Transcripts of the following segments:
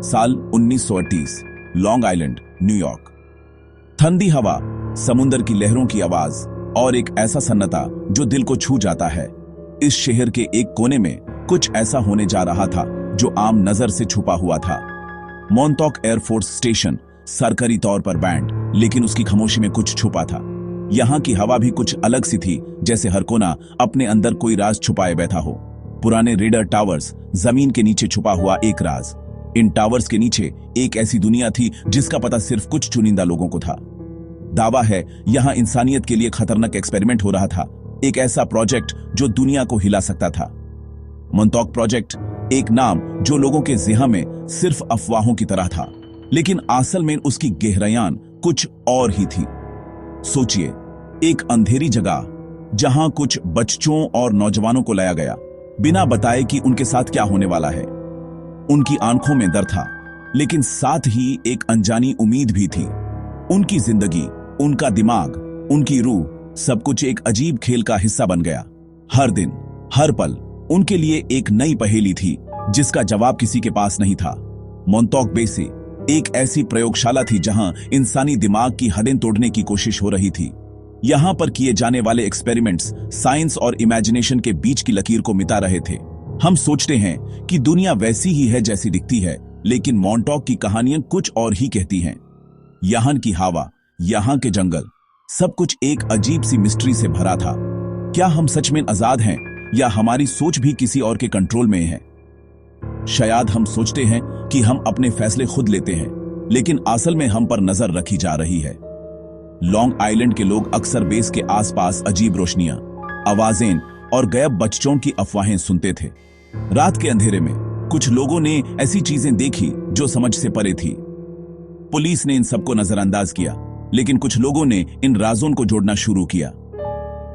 साल 1938, long island, New York. ठंडी हवा, समुद्र की लहरों की आवाज और एक ऐसा सन्नाटा जो दिल को छू जाता है। इस शहर के एक कोने में कुछ ऐसा होने जा रहा था जो आम नजर से छुपा हुआ था। मोनटॉक एयरफोर्स स्टेशन, सरकारी तौर पर बैंड, लेकिन उसकी खामोशी में कुछ छुपा था। यहाँ की हवा भी कुछ अलग सी थी, जैसे हर कोना अपने अंदर कोई राज छुपाए बैठा हो। पुराने रेडर टावर्स, जमीन के नीचे छुपा हुआ एक राज। इन टावर्स के नीचे एक ऐसी दुनिया थी जिसका पता सिर्फ कुछ चुनिंदा लोगों को था। दावा है यहाँ इंसानियत के लिए खतरनाक एक्सपेरिमेंट हो रहा था, एक ऐसा प्रोजेक्ट जो दुनिया को हिला सकता था। मोनटॉक प्रोजेक्ट, एक नाम जो लोगों के ज़िहन में सिर्फ अफवाहों की तरह था, लेकिन असल में उसकी गहराइयां कुछ और ही थी। सोचिए, एक अंधेरी जगह जहां कुछ बच्चों और नौजवानों को लाया गया, बिना बताए कि उनके साथ क्या होने वाला है। उनकी आंखों में डर था, लेकिन साथ ही एक अनजानी उम्मीद भी थी। उनकी जिंदगी, उनका दिमाग, उनकी रूह, सब कुछ एक अजीब खेल का हिस्सा बन गया। हर दिन, हर पल उनके लिए एक नई पहेली थी जिसका जवाब किसी के पास नहीं था। मोनटॉक बेस एक ऐसी प्रयोगशाला थी जहां इंसानी दिमाग की हदें तोड़ने की कोशिश हो रही थी। यहां पर किए जाने वाले एक्सपेरिमेंट्स साइंस और इमेजिनेशन के बीच की लकीर को मिटा रहे थे। हम सोचते हैं कि दुनिया वैसी ही है जैसी दिखती है, लेकिन मोनटॉक की कहानियां कुछ और ही कहती हैं। यहां की हवा, यहां के जंगल, सब कुछ एक अजीब सी मिस्ट्री से भरा था। क्या हम सच में आजाद हैं या हमारी सोच भी किसी और के कंट्रोल में है? शायद हम सोचते हैं कि हम अपने फैसले खुद लेते हैं, लेकिन असल में हम पर नजर रखी जा रही है। लॉन्ग आइलैंड के लोग अक्सर बेस के आसपास अजीब रोशनियां, आवाजें और गायब बच्चों की अफवाहें सुनते थे। रात के अंधेरे में कुछ लोगों ने ऐसी चीजें देखी जो समझ से परे थी। पुलिस ने इन सबको नजरअंदाज किया, लेकिन कुछ लोगों ने इन राजों को जोड़ना शुरू किया।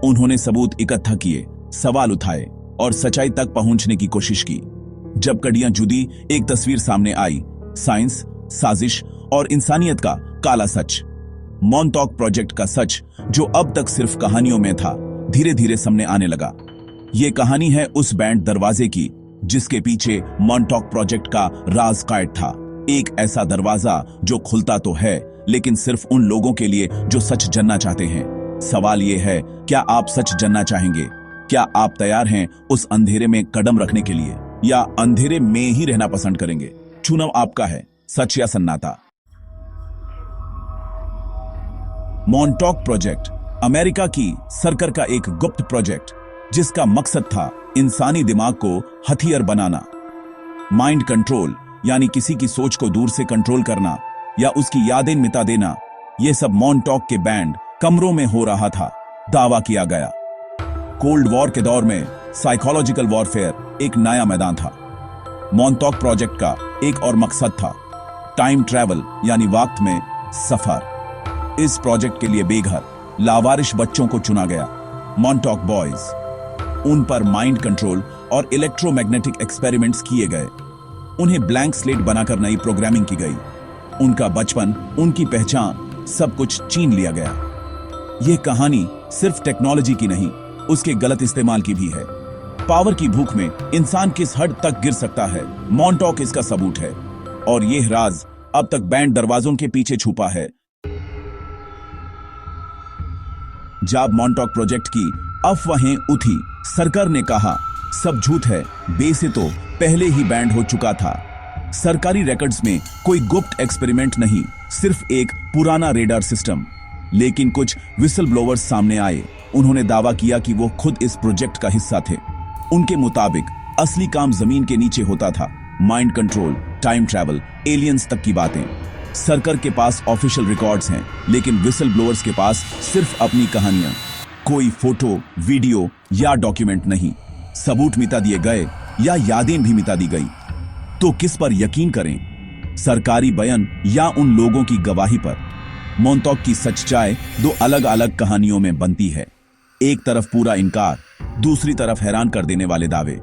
उन्होंने सबूत इकट्ठा किए, सवाल उठाए और सच्चाई तक पहुंचने की कोशिश की। जब कड़ियां जुदी, एक तस्वीर सामने आई, साइंस, साजिश और इंसानियत का काला सच। मोनटॉक प्रोजेक्ट का सच, जो अब तक सिर्फ कहानियों में था, धीरे धीरे सामने आने लगा। यह कहानी है उस बैंड दरवाजे की जिसके पीछे मोनटॉक प्रोजेक्ट का राज कायद था। एक ऐसा दरवाजा जो खुलता तो है, लेकिन सिर्फ उन लोगों के लिए जो सच जानना चाहते हैं। सवाल यह है, क्या आप सच जानना चाहेंगे? क्या आप तैयार हैं उस अंधेरे में कदम रखने के लिए, या अंधेरे में ही रहना पसंद करेंगे? चुनाव आपका है, सच या सन्नाटा। मोनटॉक प्रोजेक्ट अमेरिका की सरकार का एक गुप्त प्रोजेक्ट, जिसका मकसद था इंसानी दिमाग को हथियार बनाना। माइंड कंट्रोल, यानी किसी की सोच को दूर से कंट्रोल करना या उसकी यादें मिटा देना। यह सब मोनटॉक के बैंड कमरों में हो रहा था, दावा किया गया। कोल्ड वॉर के दौर में साइकोलॉजिकल वॉरफेयर एक नया मैदान था। मोनटॉक प्रोजेक्ट का एक और मकसद था टाइम ट्रैवल, यानी वक्त में सफर। इस प्रोजेक्ट के लिए बेघर, लावारिश बच्चों को चुना गया, मोनटॉक बॉयज। उन पर माइंड कंट्रोल और इलेक्ट्रोमैग्नेटिक एक्सपेरिमेंट्स किए गए। उन्हें ब्लैंक स्लेट बनाकर नई प्रोग्रामिंग की गई। उनका बचपन, उनकी पहचान, सब कुछ छीन लिया गया। यह कहानी सिर्फ टेक्नोलॉजी की नहीं, उसके गलत इस्तेमाल की भी है। पावर की भूख में इंसान किस हद तक गिर सकता है, मोनटॉक इसका सबूत है। और यह राज अब तक बैंड दरवाजों के पीछे छुपा है। जब मोनटॉक प्रोजेक्ट की अफवाहें उठी, सरकार ने कहा सब झूठ है, बेस तो पहले ही बैंड हो चुका था। सरकारी रिकॉर्ड्स में कोई गुप्त एक्सपेरिमेंट नहीं, सिर्फ एक पुराना रेडार सिस्टम। लेकिन कुछ विसल ब्लोवर्स सामने आए। उन्होंने दावा किया कि वो खुद इस प्रोजेक्ट का हिस्सा थे। उनके मुताबिक असली काम जमीन के नीचे होता था। Mind control, time travel, aliens तक की बातें। सरकार के पास ऑफिशियल रिकॉर्ड्स हैं, लेकिन विसल ब्लोअर्स के पास सिर्फ अपनी कहानियां। कोई फोटो, वीडियो या डॉक्यूमेंट नहीं। सबूत मिटा दिए गए या यादें भी मिटा दी गई। तो किस पर यकीन करें, सरकारी बयान या उन लोगों की गवाही पर? मोनटॉक की सच्चाई दो अलग अलग कहानियों में बनती है। एक तरफ पूरा इनकार, दूसरी तरफ हैरान कर देने वाले दावे।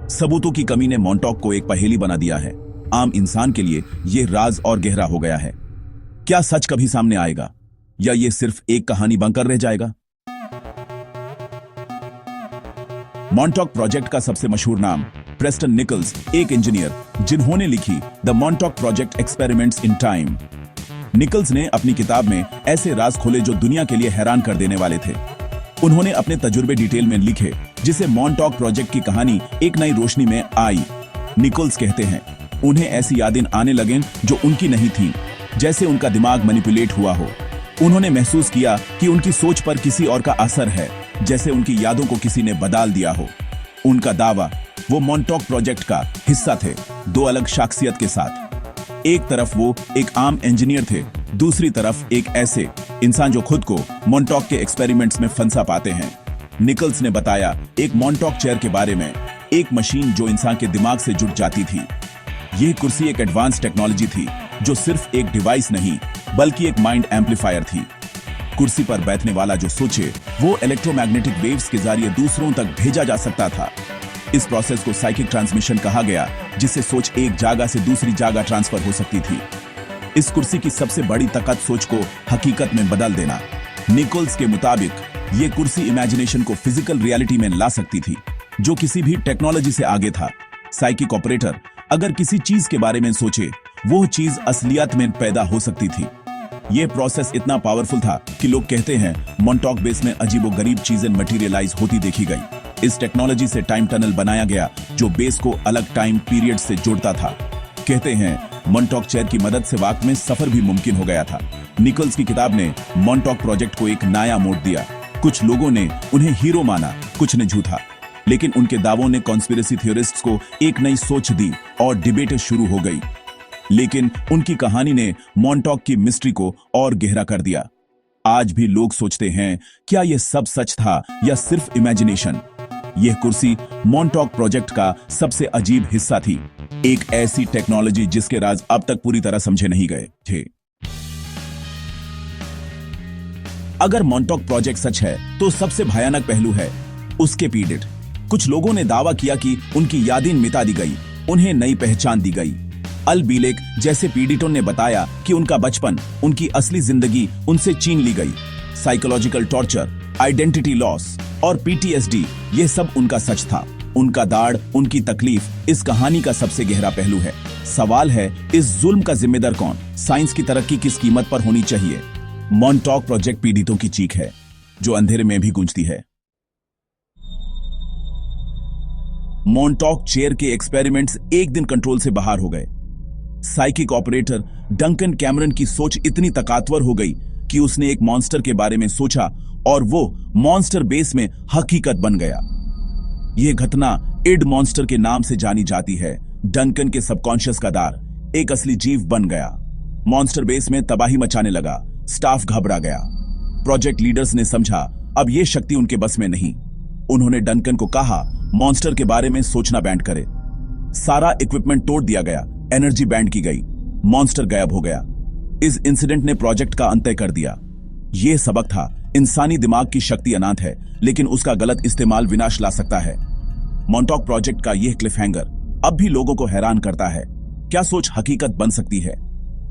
सबूतों की कमी ने मोनटॉक को एक पहेली बना दिया है। आम इंसान के लिए यह राज और गहरा हो गया है। क्या सच कभी सामने आएगा, या यह सिर्फ एक कहानी बनकर रह जाएगा? मोनटॉक प्रोजेक्ट का सबसे मशहूर नाम प्रेस्टन निकल्स, एक इंजीनियर जिन्होंने लिखी the Montauk project experiments in time. Nicholls ने अपनी किताब में ऐसे राज खोले जो दुनिया के लिए हैरान कर देने वाले थे। उन्होंने अपने तजुर्बे डिटेल में लिखे, जिसे मॉन्टॉक प्रोजेक्ट की कहानी एक नई रोशनी में आई। निकल्स कहते हैं, उन्हें ऐसी यादें आने लगें जो उनकी नहीं थी, जैसे उनका दिमाग मैनिपुलेट हुआ हो। उन्होंने महसूस किया कि उनकी सोच पर किसी और का असर है, जैसे उनकी यादों को किसी ने बदल दिया हो। उनका दावा, वो मॉन्टॉक प्रोजेक्ट का हिस्सा थे, दो अलग शख्सियत के साथ। एक तरफ वो एक आम इंजीनियर थे, दूसरी तरफ एक ऐसे इंसान जो खुद को मॉन्टॉक के एक्सपेरिमेंट्स में फंसा पाते हैं। निकल्स ने बताया एक मॉन्टॉक चेयर के बारे में, एक मशीन जो इंसान के दिमाग से जुड़ जाती थी। यह कुर्सी एक एडवांस टेक्नोलॉजी थी जो सिर्फ एक डिवाइस नहीं बल्कि एक माइंड एम्पलीफायर थी। कुर्सी पर बैठने वाला जो सोचे वो इलेक्ट्रोमैग्नेटिक वेव्स के जरिए दूसरों तक भेजा जा सकता था। इस प्रोसेस को साइकिक ट्रांसमिशन कहा गया, जिससे सोच एक जगह से दूसरी जगह ट्रांसफर हो सकती थी। इस कुर्सी की सबसे बड़ी ताकत सोच को हकीकत में बदल देना। निकल्स के मुताबिक ये कुर्सी इमेजिनेशन को फिजिकल रियलिटी में ला सकती थी, जो किसी भी टेक्नोलॉजी से आगे था। साइकिक ऑपरेटर अगर किसी चीज के बारे में सोचे, वो चीज असलियत में पैदा हो सकती थी। यह प्रोसेस इतना पावरफुल था कि लोग कहते हैं मॉन्टॉक बेस में अजीबोगरीब चीजें मटेरियलाइज होती देखी गई। इस टेक्नोलॉजी से टाइम टनल बनाया गया जो बेस को अलग टाइम पीरियड से जोड़ता था। कहते हैं मॉन्टॉक चेयर की मदद से वक्त में सफर भी मुमकिन हो गया था। निकल्स की किताब ने मॉन्टॉक प्रोजेक्ट को एक नया मोड़ दिया। कुछ लोगों ने उन्हें हीरो माना, कुछ ने झूठा, लेकिन उनके दावों ने कॉन्स्पिरेसी थियोरिस्ट्स को एक नई सोच दी और डिबेट शुरू हो गई। लेकिन उनकी कहानी ने मॉन्टॉक की मिस्ट्री को और गहरा कर दिया। आज भी लोग सोचते हैं, क्या यह सब सच था या सिर्फ इमेजिनेशन? यह कुर्सी मॉन्टॉक प्रोजेक्ट का सबसे अजीब हिस्सा थी, एक ऐसी टेक्नोलॉजी जिसके राज अब तक पूरी तरह समझे नहीं गए थे। अगर मॉन्टॉक प्रोजेक्ट सच है तो सबसे भयानक पहलू है उसके पीड़ित। कुछ लोगों ने दावा किया कि उनकी यादें मिटा दी गई, उन्हें नई पहचान दी गई। अल बीलेक जैसे पीड़ितों ने बताया कि उनका बचपन, उनकी असली जिंदगी उनसे छीन ली गई। साइकोलॉजिकल टॉर्चर, आइडेंटिटी लॉस और पीटीएसडी, ये सब उनका सच था। उनका दाढ़, उनकी तकलीफ इस कहानी का सबसे गहरा पहलू है। सवाल है, इस जुल्म का जिम्मेदार कौन? साइंस की तरक्की किस कीमत पर होनी चाहिए? मॉन्टॉक प्रोजेक्ट पीड़ितों की चीख है जो अंधेरे में भी गूंजती है। मॉन्टॉक चेयर के एक्सपेरिमेंट्स एक दिन कंट्रोल से बाहर हो गए। साइकिक ऑपरेटर डंकन कैमरन की सोच इतनी ताकतवर हो गई कि उसने एक मॉन्स्टर के बारे में सोचा और वो मॉन्स्टर बेस में हकीकत बन गया। यह घटना इड मॉन्स्टर के नाम से जानी जाती है। डंकन के सबकॉन्शियस का दार एक असली जीव बन गया। मॉन्स्टर बेस में तबाही मचाने लगा। स्टाफ घबरा गया। प्रोजेक्ट लीडर्स ने समझा अब यह शक्ति उनके बस में नहीं। उन्होंने डंकन को कहा मॉन्स्टर के बारे में सोचना बैंड करे। सारा इक्विपमेंट तोड़ दिया गया, एनर्जी बैंड की गई, मॉन्स्टर गायब हो गया। इस इंसिडेंट ने प्रोजेक्ट का अंत कर दिया। यह सबक था, इंसानी दिमाग की शक्ति अनंत है, लेकिन उसका गलत इस्तेमाल विनाश ला सकता है। मॉन्टॉक प्रोजेक्ट का यह क्लिफहैंगर अब भी लोगों को हैरान करता है। क्या सोच हकीकत बन सकती है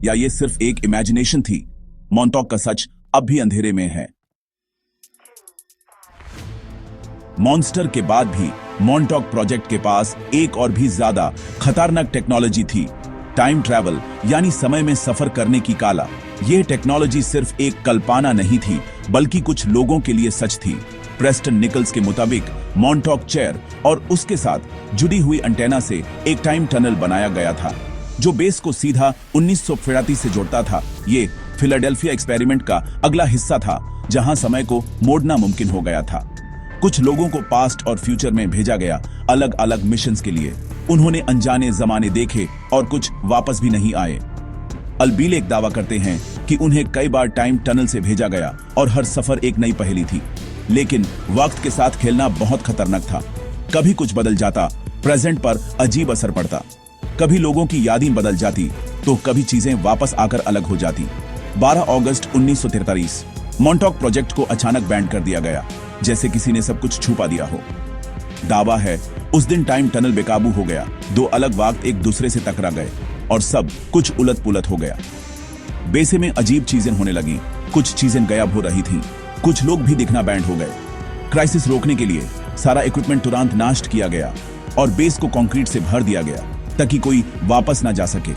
या यह सिर्फ एक इमेजिनेशन थी? मॉन्टॉक का सच अब भी अंधेरे में है। मॉन्स्टर के बाद भी मॉन्टॉक प्रोजेक्ट के पास एक और भी ज्यादा खतरनाक टेक्नोलॉजी थी, टाइम ट्रैवल यानी समय में सफर करने की कला। यह टेक्नोलॉजी सिर्फ एक कल्पना नहीं थी, बल्कि कुछ लोगों के लिए सच थी। प्रेस्टन निकल्स के मुताबिक मॉन्टॉक चेयर और उसके साथ जुड़ी हुई एंटेना से एक टाइम टनल बनाया गया था, जो बेस को सीधा 1935 से जोड़ता था। ये फिलाडेल्फिया एक्सपेरिमेंट का अगला हिस्सा था, जहां समय को मोड़ना मुमकिन हो गया था। कुछ लोगों को पास्ट और फ्यूचर में भेजा गया, अलग अलग मिशंस के लिए। उन्होंने अनजाने जमाने देखे और कुछ वापस भी नहीं आए। अलबीलेक दावा करते हैं कि उन्हें कई बार टाइम टनल से भेजा गया और हर सफर एक नई पहेली थी। लेकिन वक्त के साथ खेलना बहुत खतरनाक था। कभी कुछ बदल जाता, प्रेजेंट पर अजीब असर पड़ता। कभी लोगों की यादें बदल जाती तो कभी चीजें वापस आकर अलग हो जाती। 12 अगस्त 1943 मॉन्टॉक प्रोजेक्ट को अचानक बैंड कर दिया गया, जैसे किसी ने सब कुछ छुपा दिया हो। दावा है उस दिन टाइम टनल बेकाबू हो गया। दो अलग वक्त एक दूसरे से टकरा गए और सब कुछ उलट पुलट हो गया। बेसे में अजीब चीजें होने लगी, कुछ चीजें गायब हो रही थीं, कुछ लोग भी दिखना बैंड हो गए। क्राइसिस रोकने के लिए सारा इक्विपमेंट तुरंत नष्ट किया गया। और बेस को कंक्रीट से भर दिया गया ताकि कोई वापस ना जा सके।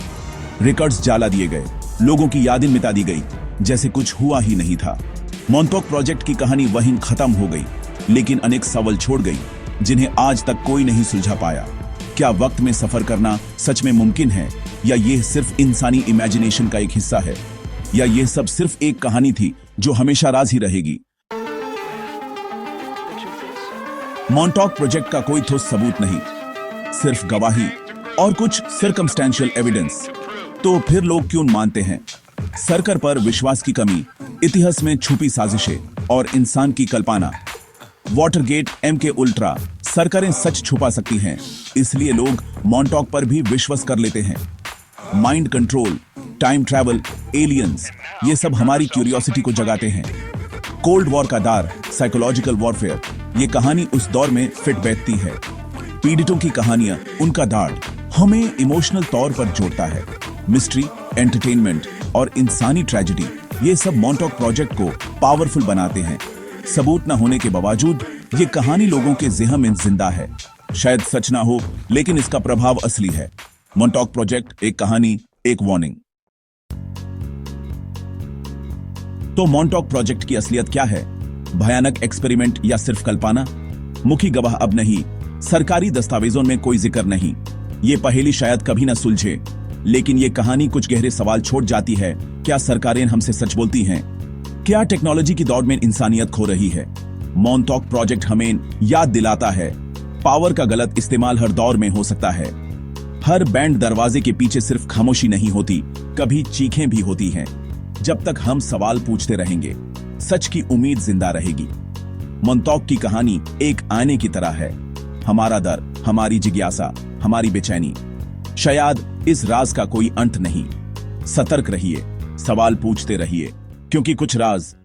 रिकॉर्ड्स जला दिए गए, लोगों की यादें मिटा दी गई, जैसे कुछ हुआ ही नहीं था। मॉन्टॉक प्रोजेक्ट की कहानी वहीं खत्म हो गई, लेकिन अनेक सवाल छोड़ गई जिन्हें आज तक कोई नहीं सुलझा पाया। क्या वक्त में सफर करना सच में मुमकिन है, या यह सिर्फ इंसानी इमेजिनेशन का एक हिस्सा है, या यह सब सिर्फ एक कहानी थी जो हमेशा राज ही रहेगी? मॉन्टॉक प्रोजेक्ट का कोई ठोस सबूत नहीं, सिर्फ गवाही और कुछ सर्कमस्टेंशियल एविडेंस। तो फिर लोग क्यों मानते हैं? सरकार पर विश्वास की कमी, इतिहास में छुपी साजिशें और इंसान की कल्पना। वाटरगेट, MK अल्ट्रा, सरकारें सच छुपा सकती हैं, इसलिए लोग मॉन्टॉक पर भी विश्वास कर लेते हैं। Mind control, time travel, aliens, ये सब हमारी क्यूरियोसिटी को जगाते हैं। कोल्ड वॉर का दार, साइकोलॉजिकल वॉरफेयर, ये कहानी उस दौर में फिट बैठती है। पीड़ितों की कहानियां, उनका दार्ड हमें इमोशनल तौर पर जोड़ता है। मिस्ट्री, एंटरटेनमेंट और इंसानी ट्रेजेडी, ये सब मॉन्टॉक प्रोजेक्ट को पावरफुल बनाते हैं। सबूत न होने के बावजूद ये कहानी लोगों के ज़हन में जिंदा है। शायद सच ना हो, लेकिन इसका प्रभाव असली है। मॉन्टॉक प्रोजेक्ट, एक कहानी, एक वार्निंग। तो मॉन्टॉक प्रोजेक्ट की असलियत क्या है? भयानक एक्सपेरिमेंट या सिर्फ कल्पना? मुखी गवाह अब नहीं, सरकारी दस्तावेजों में कोई जिक्र नहीं। ये पहेली शायद कभी न सुलझे, लेकिन ये कहानी कुछ गहरे सवाल छोड़ जाती है। क्या सरकारें हमसे सच बोलती हैं? क्या टेक्नोलॉजी की दौड़ में इंसानियत खो रही है? मॉन्टॉक प्रोजेक्ट हमें याद दिलाता है, पावर का गलत इस्तेमाल हर दौर में हो सकता है। हर बैंड दरवाजे के पीछे सिर्फ खामोशी नहीं होती, कभी चीखें भी होती हैं। जब तक हम सवाल पूछते रहेंगे, सच की उम्मीद जिंदा रहेगी। मॉन्टॉक की कहानी एक आईने की तरह है। हमारा डर, हमारी जिज्ञासा, हमारी बेचैनी। शायद इस राज का कोई अंत नहीं। सतर्क रहिए, सवाल पूछते रहिए, क्योंकि कुछ राज